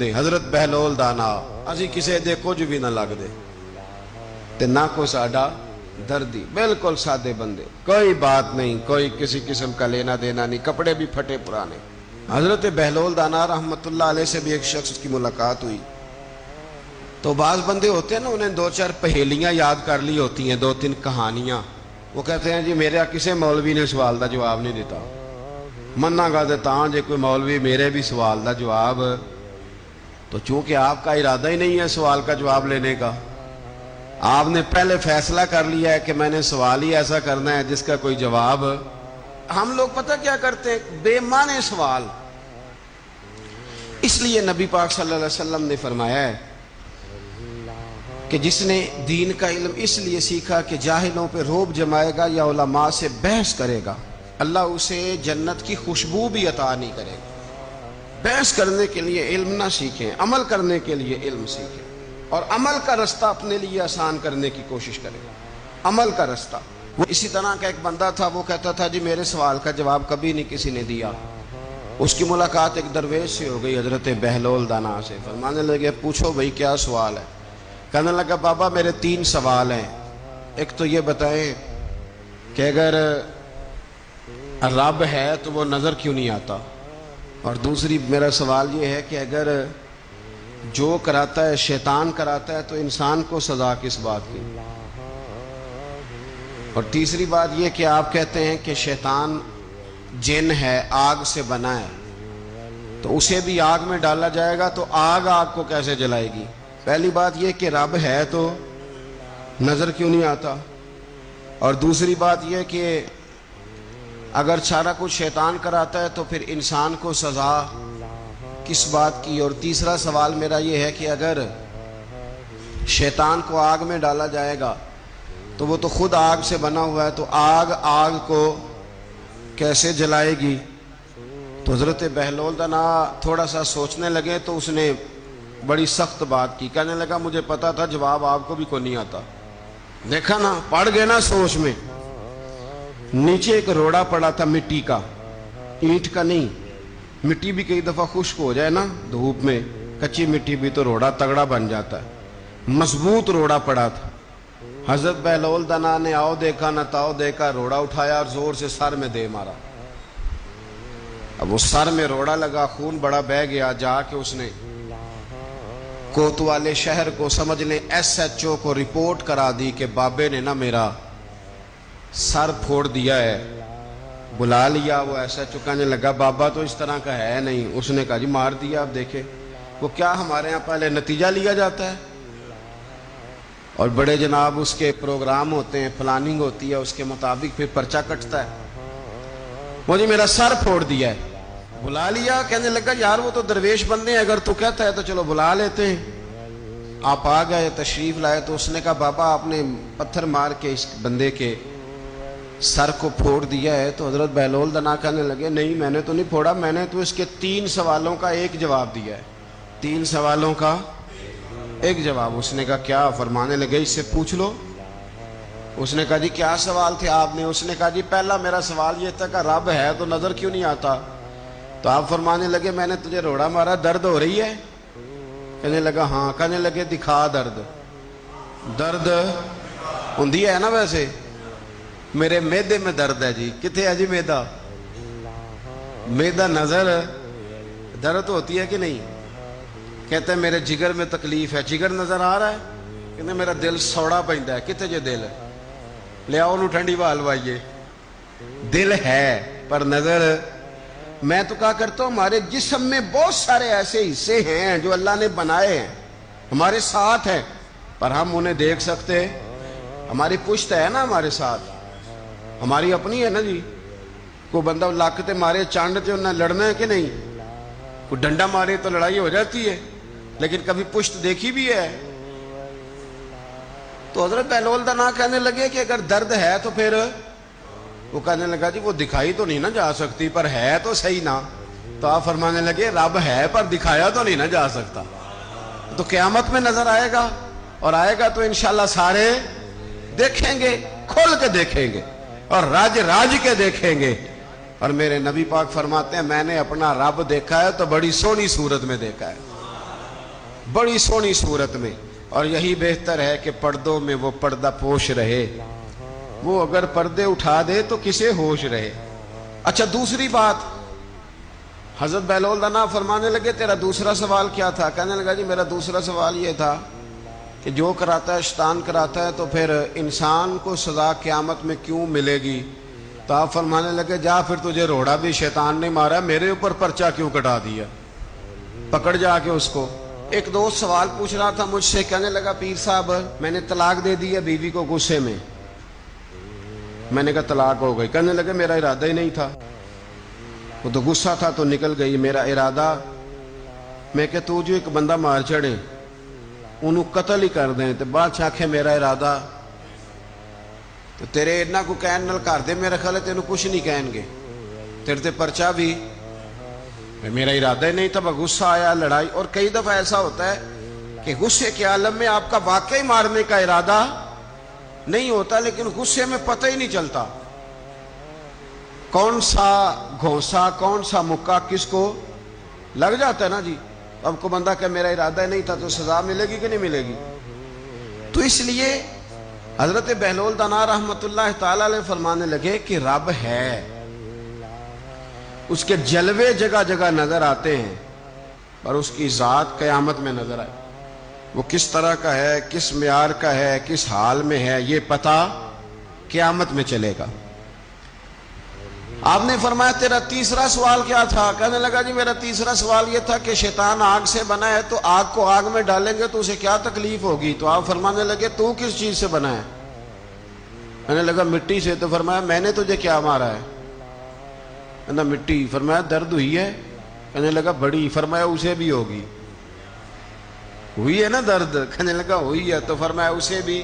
بندے حضرت بہلول دانا اسی کسے دے کچھ بھی نہ لگ دے تے نہ کو ساڈا دردی، بالکل سادے بندے، کوئی بات نہیں، کوئی کسی قسم کا لینا دینا نہیں، کپڑے بھی پھٹے پرانے۔ حضرت بہلول دانا رحمت اللہ علیہ سے بھی ایک شخص کی ملاقات ہوئی تو بعض بندے ہوتے ہیں نا، انہیں دو چار پہیلیاں یاد کر لی ہوتی ہیں، دو تین کہانیاں، وہ کہتے ہیں جی میرا کسے مولوی نے سوال دا جواب نہیں دیتا، منا گا دیتا ہوں جی کوئی مولوی میرے بھی سوال دا جواب، تو چونکہ آپ کا ارادہ ہی نہیں ہے سوال کا جواب لینے کا، آپ نے پہلے فیصلہ کر لیا ہے کہ میں نے سوال ہی ایسا کرنا ہے جس کا کوئی جواب، ہم لوگ پتہ کیا کرتے ہیں، بے معنی سوال۔ اس لیے نبی پاک صلی اللہ علیہ وسلم نے فرمایا ہے کہ جس نے دین کا علم اس لیے سیکھا کہ جاہلوں پہ روب جمائے گا یا علماء سے بحث کرے گا، اللہ اسے جنت کی خوشبو بھی عطا نہیں کرے گا۔ بحث کرنے کے لیے علم نہ سیکھیں، عمل کرنے کے لیے علم سیکھیں، اور عمل کا رستہ اپنے لیے آسان کرنے کی کوشش کریں، عمل کا رستہ۔ وہ اسی طرح کا ایک بندہ تھا، وہ کہتا تھا جی میرے سوال کا جواب کبھی نہیں کسی نے دیا۔ اس کی ملاقات ایک درویش سے ہو گئی حضرت بہلول دانا سے، فرمانے لگے پوچھو بھئی کیا سوال ہے؟ کہنے لگا بابا میرے 3 سوال ہیں، ایک تو یہ بتائیں کہ اگر رب ہے تو وہ نظر کیوں نہیں آتا، اور دوسری میرا سوال یہ ہے کہ اگر جو کراتا ہے شیطان کراتا ہے تو انسان کو سزا کس بات کی، اور تیسری بات یہ کہ آپ کہتے ہیں کہ شیطان جن ہے، آگ سے بنا ہے، تو اسے بھی آگ میں ڈالا جائے گا تو آگ کو کیسے جلائے گی؟ پہلی بات یہ کہ رب ہے تو نظر کیوں نہیں آتا، اور دوسری بات یہ کہ اگر سارا کچھ شیطان کراتا ہے تو پھر انسان کو سزا کس بات کی، اور تیسرا سوال میرا یہ ہے کہ اگر شیطان کو آگ میں ڈالا جائے گا تو وہ تو خود آگ سے بنا ہوا ہے، تو آگ کو کیسے جلائے گی؟ تو حضرت بہلول دانا تھوڑا سا سوچنے لگے تو اس نے بڑی سخت بات کی، کہنے لگا مجھے پتا تھا جواب آپ کو بھی کوئی نہیں آتا، دیکھا نا پڑ گئے نا سوچ میں۔ نیچے ایک روڑا پڑا تھا مٹی کا، اینٹ کا نہیں، مٹی بھی کئی دفعہ خشک ہو جائے نا دھوپ میں، کچی مٹی بھی تو روڑا تگڑا بن جاتا ہے، مضبوط روڑا پڑا تھا۔ حضرت بہلول دانا نے آؤ دیکھا نہ تاؤ دیکھا، روڑا اٹھایا اور زور سے سر میں دے مارا، اب وہ سر میں روڑا لگا، خون بڑا بہہ گیا، جا کے اس نے کوتوالے شہر کو سمجھ لیں SHO کو رپورٹ کرا دی کہ بابے نے نا میرا سر پھوڑ دیا ہے۔ بلا لیا، وہ SHO کہنے لگا بابا تو اس طرح کا ہے نہیں، اس نے کہا جی مار دیا، اب دیکھے وہ کیا ہمارے ہاں پہلے نتیجہ لیا جاتا ہے، اور بڑے جناب اس کے پروگرام ہوتے ہیں، پلاننگ ہوتی ہے، اس کے مطابق پھر پرچہ کٹتا ہے، وہ جی میرا سر پھوڑ دیا ہے۔ بلا لیا، کہنے لگا یار وہ تو درویش بندے ہیں، اگر تو کہتا ہے تو چلو بلا لیتے ہیں۔ آپ آ گئے، تشریف لائے، تو اس نے کہا بابا آپ نے پتھر مار کے اس بندے کے سر کو پھوڑ دیا ہے۔ تو حضرت بہلول دانا کہنے لگے نہیں میں نے تو نہیں پھوڑا، میں نے تو اس کے 3 سوالوں کا ایک جواب دیا ہے، 3 سوالوں کا ایک جواب۔ اس نے کہا کیا؟ فرمانے لگے اس سے پوچھ لو۔ اس نے کہا جی کیا سوال تھے آپ نے؟ اس نے کہا جی پہلا میرا سوال یہ تھا کہ رب ہے تو نظر کیوں نہیں آتا؟ تو آپ فرمانے لگے میں نے تجھے روڑا مارا، درد ہو رہی ہے؟ کہنے لگا ہاں۔ کہنے لگے دکھا درد ہوندی ہے نا؟ ویسے میرے میدے میں درد ہے جی۔ کتنے ہے جی میدا؟ میدا نظر درد ہوتی ہے کہ نہیں؟ کہتے ہیں میرے جگر میں تکلیف ہے، جگر نظر آ رہا ہے؟ کہتے میرا دل سوڑا پیندا ہے، کتنے جے دل ہے؟ لے آؤ انہوں ٹھنڈی ہوا لوائیے۔ دل ہے پر نظر۔ میں تو کہا کرتا ہوں ہمارے جسم میں بہت سارے ایسے حصے ہیں جو اللہ نے بنائے ہیں، ہمارے ساتھ ہیں، پر ہم انہیں دیکھ سکتے۔ ہماری پشت ہے نا ہمارے ساتھ، ہماری اپنی ہے نا جی۔ کوئی بندہ لاکتے مارے چانڈ تے انہیں لڑنا ہے کہ نہیں؟ کوئی ڈنڈا مارے تو لڑائی ہو جاتی ہے، لیکن کبھی پشت دیکھی بھی ہے؟ تو حضرت بہلول دانا کہنے لگے کہ اگر درد ہے تو پھر، وہ کہنے لگا جی وہ دکھائی تو نہیں نہ جا سکتی، پر ہے تو صحیح نا۔ تو آپ فرمانے لگے رب ہے پر دکھایا تو نہیں نہ جا سکتا، تو قیامت میں نظر آئے گا، اور آئے گا تو انشاءاللہ سارے دیکھیں گے، کھول کے دیکھیں گے اور راج کے دیکھیں گے۔ اور میرے نبی پاک فرماتے ہیں میں نے اپنا رب دیکھا ہے تو بڑی سونی صورت میں دیکھا ہے۔ بڑی سونی صورت میں، اور یہی بہتر ہے کہ پردوں میں وہ پردہ پوش رہے، وہ اگر پردے اٹھا دے تو کسے ہوش رہے۔ اچھا دوسری بات، حضرت بہلول دانا فرمانے لگے تیرا دوسرا سوال کیا تھا؟ کہنے لگا جی میرا دوسرا سوال یہ تھا کہ جو کراتا ہے شیطان کراتا ہے تو پھر انسان کو سزا قیامت میں کیوں ملے گی؟ تو آپ فرمانے لگے جا پھر تجھے روڑا بھی شیطان نے مارا، میرے اوپر پرچہ کیوں کٹا دیا؟ پکڑ جا کے اس کو۔ ایک دوست سوال پوچھ رہا تھا مجھ سے، کہنے لگا پیر صاحب میں نے طلاق دے دی ہے بیوی کو غصے میں۔ میں نے کہا طلاق ہو گئی؟ کہنے لگے میرا ارادہ ہی نہیں تھا، وہ تو غصہ تھا تو نکل گئی، میرا ارادہ۔ میں کہ تو جو ایک بندہ مار چڑھے انہوں قتل ہی کر دیں تو بادشاہ آکھے میرا ارادہ، تو تیرے اتنا کو کہن نل کر دے، میرا خیال ہے تینوں کچھ نہیں کہیں گے، تیرے تے پرچہ بھی میرا ارادہ ہی نہیں تھا، غصہ آیا لڑائی۔ اور کئی دفعہ ایسا ہوتا ہے کہ غصے کے عالم میں آپ کا واقعی مارنے کا ارادہ نہیں ہوتا، لیکن غصے میں پتہ ہی نہیں چلتا کون سا گھونسا کون سا مکہ کس کو لگ جاتا ہے نا جی۔ اب کو بندہ کہ میرا ارادہ نہیں تھا تو سزا ملے گی کہ نہیں ملے گی؟ تو اس لیے حضرت بہلول دانا رحمت اللہ تعالی علیہ فرمانے لگے کہ رب ہے، اس کے جلوے جگہ جگہ نظر آتے ہیں، پر اس کی ذات قیامت میں نظر آئے، وہ کس طرح کا ہے، کس معیار کا ہے، کس حال میں ہے، یہ پتہ قیامت میں چلے گا۔ آپ نے فرمایا تیرا تیسرا سوال کیا تھا؟ کہنے لگا جی میرا تیسرا سوال یہ تھا کہ شیطان آگ سے بنا ہے تو آگ کو آگ میں ڈالیں گے تو اسے کیا تکلیف ہوگی؟ تو آپ فرمانے لگے تو کس چیز سے بنا ہے؟ کہنے لگا مٹی سے۔ تو فرمایا میں نے تجھے کیا مارا ہے؟ کہنا مٹی۔ فرمایا درد ہوئی ہے؟ کہنے لگا بڑی۔ فرمایا اسے بھی ہوگی؟ ہوئی ہے نا درد؟ کہنے لگا ہوئی ہے۔ تو فرمایا اسے بھی